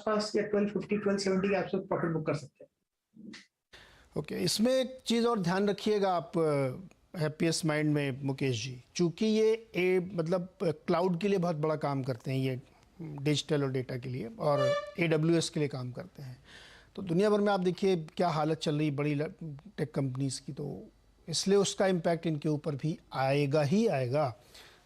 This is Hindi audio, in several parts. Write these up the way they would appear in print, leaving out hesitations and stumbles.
आसपास या 1250 1270 के आसपास प्रॉफिट बुक कर सकते हैं। ओके, इसमें एक चीज़ और ध्यान रखिएगा आप हैप्पीएस्ट माइंड में मुकेश जी, चूँकि ये मतलब क्लाउड के लिए बहुत बड़ा काम करते हैं, ये डिजिटल और डेटा के लिए, और AWS के लिए काम करते हैं। तो दुनिया भर में आप देखिए क्या हालत चल रही बड़ी टेक कंपनीज़ की, तो इसलिए उसका इम्पैक्ट इनके ऊपर भी आएगा ही आएगा।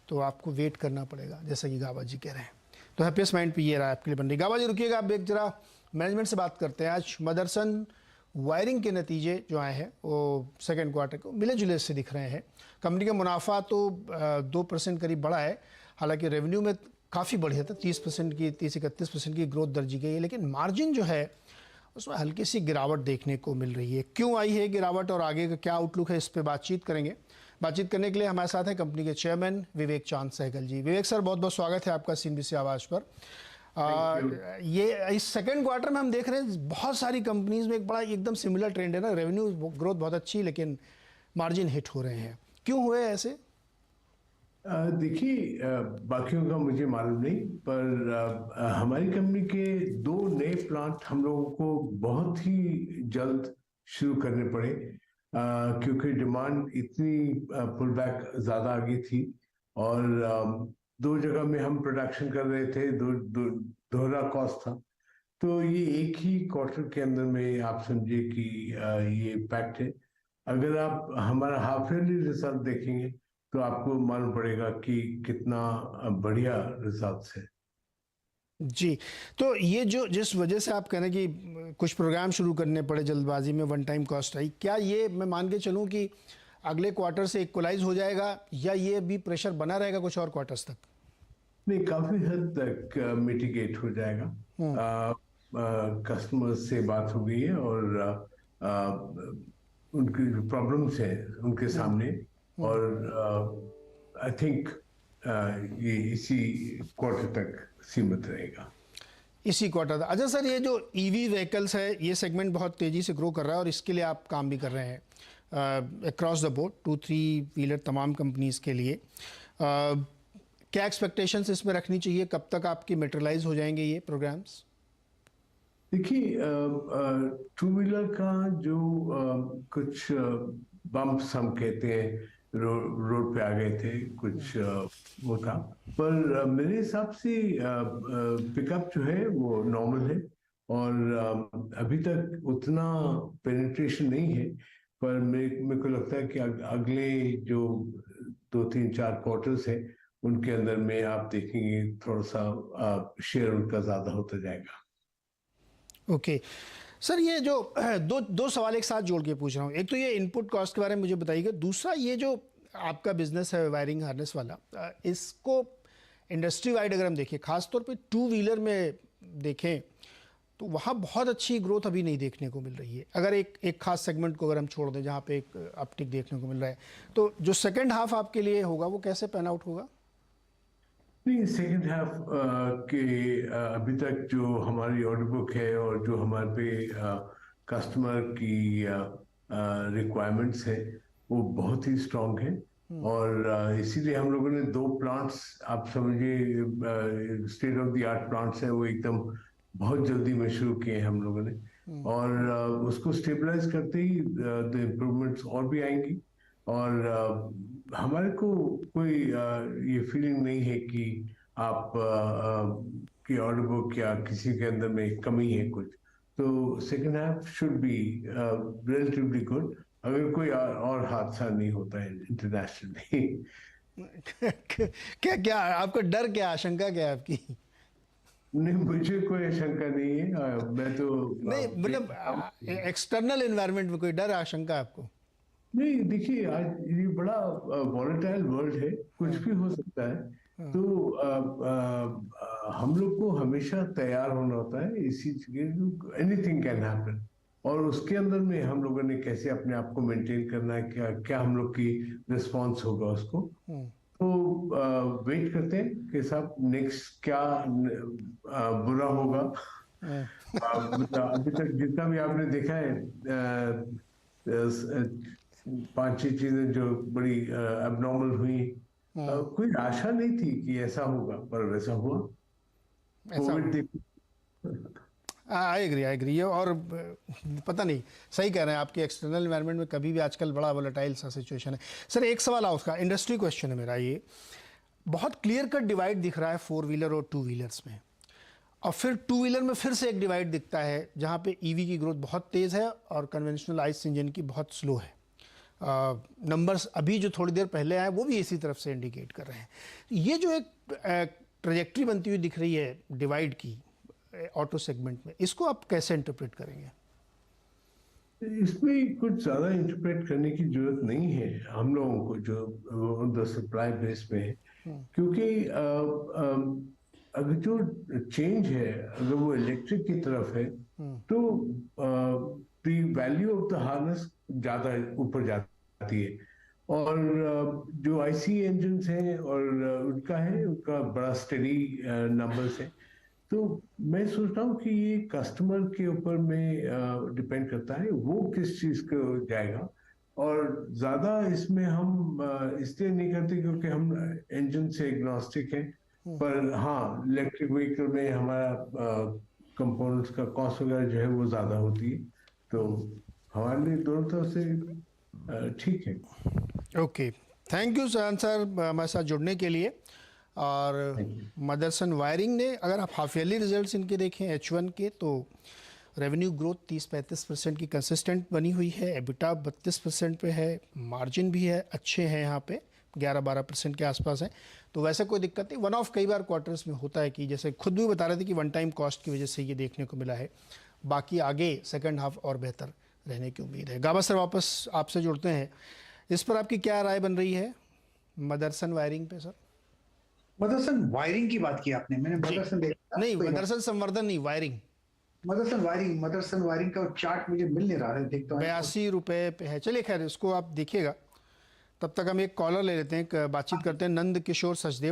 तो आपको वेट करना पड़ेगा, जैसा कि गाबा जी कह रहे हैं। तो हैप्पीएस्ट माइंड पे ये रहा आपके लिए बन रही। गाबा जी रुकिएगा, आप एक जरा मैनेजमेंट से बात करते हैं। आज मदरसन वायरिंग के नतीजे जो आए हैं वो सेकेंड क्वार्टर को मिले जुले से दिख रहे हैं। कंपनी का मुनाफा तो 2% करीब बढ़ा है, हालांकि रेवेन्यू में काफ़ी बढ़िया था, 30% की 30-31% की ग्रोथ दर्ज गई है, लेकिन मार्जिन जो है उसमें हल्की सी गिरावट देखने को मिल रही है। क्यों आई है गिरावट और आगे का क्या आउटलुक है, इस पर बातचीत करेंगे। बातचीत करने के लिए हमारे साथ है कंपनी के चेयरमैन विवेक चांद सहगल जी। विवेक सर, बहुत बहुत स्वागत है आपका CNBC आवाज़ पर। ये इस सेकंड क्वार्टर में हम देख रहे हैं बहुत सारी कंपनीज में एक बड़ा एकदम सिमिलर ट्रेंड है ना, रेवेन्यू ग्रोथ बहुत अच्छी लेकिन मार्जिन हिट हो रहे हैं। क्यों हुए ऐसे? देखिए, बाकियों का मुझे मालूम नहीं, पर हमारी कंपनी के 2 नए प्लांट हम लोगों को बहुत ही जल्द शुरू करने पड़े, क्योंकि डिमांड इतनी पुल बैक ज़्यादा आ गई थी, और 2 जगह में हम प्रोडक्शन कर रहे थे, दोहरा कॉस्ट था। तो ये एक ही क्वार्टर के अंदर में आप समझिए कि ये इम्पैक्ट है। अगर आप हमारा हाफ ईयरली रिजल्ट देखेंगे तो आपको मालूम पड़ेगा कि कितना बढ़िया रिजल्ट्स है। जी, तो ये जो जिस वजह से आप कह रहे हैं कि कुछ प्रोग्राम शुरू करने पड़े जल्दबाजी में, वन टाइम कॉस्ट आई, क्या ये मैं मान के चलूँ कि अगले क्वार्टर से इक्वलाइज हो जाएगा या ये भी प्रेशर बना रहेगा कुछ और क्वार्टर्स तक? नहीं, काफी हद तक मिटिगेट हो जाएगा। कस्टमर्स से बात हो गई है और उनकी जो प्रॉब्लम्स हैं उनके सामने, और आई थिंक ये इसी क्वार्टर तक सीमित रहेगा। इसी क्वार्टर। अच्छा सर, ये जो EV व्हीकल्स है, ये सेगमेंट बहुत तेज़ी से ग्रो कर रहा है और इसके लिए आप काम भी कर रहे हैं अक्रॉस द बोर्ड, 2-3 व्हीलर तमाम कंपनीज के लिए। क्या एक्सपेक्टेशंस इसमें रखनी चाहिए, कब तक आपके मेटेरियलाइज हो जाएंगे ये प्रोग्राम्स? देखिए, 2 व्हीलर का जो कुछ बम्प्स हम कहते हैं, रोड पे आ गए थे कुछ, वो था, पर मेरे हिसाब से पिकअप जो है वो नॉर्मल है, और अभी तक उतना पेनिट्रेशन नहीं है, पर मेरे को लगता है कि अगले जो 2-3-4 क्वार्टर्स है उनके अंदर में आप देखेंगे थोड़ा सा शेयर उनका ज्यादा होता जाएगा। ओके सर, ये जो दो सवाल एक साथ जोड़ के पूछ रहा हूँ। एक तो ये इनपुट कॉस्ट के बारे में मुझे बताइएगा, दूसरा ये जो आपका बिजनेस है वायरिंग हार्नेस वाला, इसको इंडस्ट्री वाइड अगर हम देखें, खासतौर पे 2 व्हीलर में देखें, तो वहाँ बहुत अच्छी ग्रोथ अभी नहीं देखने को मिल रही है। अगर एक खास सेगमेंट को अगर हम छोड़ दें जहाँ पे एक अपटिक देखने को मिल रहा है, तो जो सेकेंड हाफ आपके लिए होगा वो कैसे पैन आउट होगा? नहीं, सेकेंड हाफ के अभी तक जो हमारी ऑर्डर बुक है और जो हमारे पे कस्टमर की रिक्वायरमेंट्स है वो बहुत ही स्ट्रांग है, और इसीलिए हम लोगों ने 2 प्लांट्स, आप समझिए state of the art plants है, वो एकदम बहुत जल्दी में शुरू किए हैं हम लोगों ने, और उसको स्टेबलाइज करते ही द इम्प्रूवमेंट्स और भी आएंगी, और हमारे को कोई ये फीलिंग नहीं है कि आप की ऑर्डर बुक या किसी के अंदर में कमी है कुछ। तो second half should be relatively good, अगर कोई और हादसा नहीं होता है इंटरनेशनली। क्या क्या आपका डर, क्या आशंका क्या है आपकी? नहीं, मुझे कोई आशंका नहीं है, मैं तो नहीं मतलब एक्सटर्नल एनवायरनमेंट में कोई डर आशंका आपको? नहीं, देखिए आज ये बड़ा वॉलेटाइल वर्ल्ड है, कुछ भी हो सकता है, तो हम लोग को हमेशा तैयार होना होता है इसी चीज, एनीथिंग कैन हैपन, और उसके अंदर में हम लोगों ने कैसे अपने आप को मेंटेन करना है, क्या क्या हम लोग की रिस्पॉन्स होगा उसको। तो वेट करते हैं कि साहब नेक्स्ट क्या बुरा होगा। अभी तक जितना भी आपने देखा है, 5-6 चीजें जो बड़ी एबनॉर्मल हुई, कोई आशा नहीं थी कि ऐसा होगा, पर वैसा हुआ। ऐसा कोविड देखो। आई एग्री, ये और पता नहीं, सही कह रहे हैं, आपके एक्सटर्नल एनवायरनमेंट में कभी भी आजकल बड़ा वोलेटाइल सा सिचुएशन है। सर एक सवाल आओ, उसका इंडस्ट्री क्वेश्चन है मेरा, ये बहुत क्लियर कट डिवाइड दिख रहा है 4 व्हीलर और 2 व्हीलर्स में, और फिर 2 व्हीलर में फिर से एक डिवाइड दिखता है जहाँ पे ईवी की ग्रोथ बहुत तेज़ है और कन्वेंशनल आइस इंजन की बहुत स्लो है। नंबर्स अभी जो थोड़ी देर पहले आए वो भी इसी तरफ से इंडिकेट कर रहे हैं। ये जो एक ट्रैजेक्टरी बनती हुई दिख रही है डिवाइड की ऑटो सेगमेंट में, इसको आप कैसे इंटरप्रेट करेंगे? इसमें कुछ ज्यादा इंटरप्रेट करने की जरूरत नहीं है हम लोगों को, जो द सप्लाई बेस में है, क्योंकि अगर जो चेंज है अगर वो इलेक्ट्रिक की तरफ है तो the value of the harness ज्यादा ऊपर जाती है, और जो आईसी इंजन्स हैं और उनका बड़ा स्टेडी नंबर्स है। तो मैं सोचता हूँ कि ये कस्टमर के ऊपर में डिपेंड करता है वो किस चीज को जाएगा, और ज्यादा इसमें हम इसलिए नहीं करते क्योंकि हम इंजन से एग्नोस्टिक हैं, पर हाँ इलेक्ट्रिक व्हीकल में हमारा कंपोनेंट्स का कॉस्ट वगैरह जो है वो ज्यादा होती है, तो हमारे लिए दोनों तरफ से ठीक है। ओके, थैंक यू सर हमारे साथ जुड़ने के लिए। और मदरसन वायरिंग ने, अगर आप हाफ ईयरली रिजल्ट्स इनके देखें H1 के, तो रेवेन्यू ग्रोथ 30-35% की कंसिस्टेंट बनी हुई है, एबिटा 32% पे है, मार्जिन भी है अच्छे हैं यहाँ पे 11-12% के आसपास है, तो वैसे कोई दिक्कत नहीं। वन ऑफ कई बार क्वार्टर्स में होता है कि जैसे खुद भी बता रहे थे कि वन टाइम कॉस्ट की वजह से ये देखने को मिला है, बाकी आगे सेकंड हाफ और बेहतर रहने की उम्मीद है। गाबा सर वापस आपसे जुड़ते हैं, इस पर आपकी क्या राय बन रही है मदरसन वायरिंग पे? सर मदरसन वायरिंग की बात की आपने, मैंने मदरसन देखा नहीं, मदरसन संवर्धन नहीं, वायरिंग। मदरसन वायरिंग का चार्ट मुझे मिल नहीं रहा है, देखता हूँ। 82 रुपये पे है। चलिए खैर, इसको आप देखिएगा, तब तक हम एक कॉलर ले लेते हैं, बातचीत करते हैं। नंद किशोर सचदेव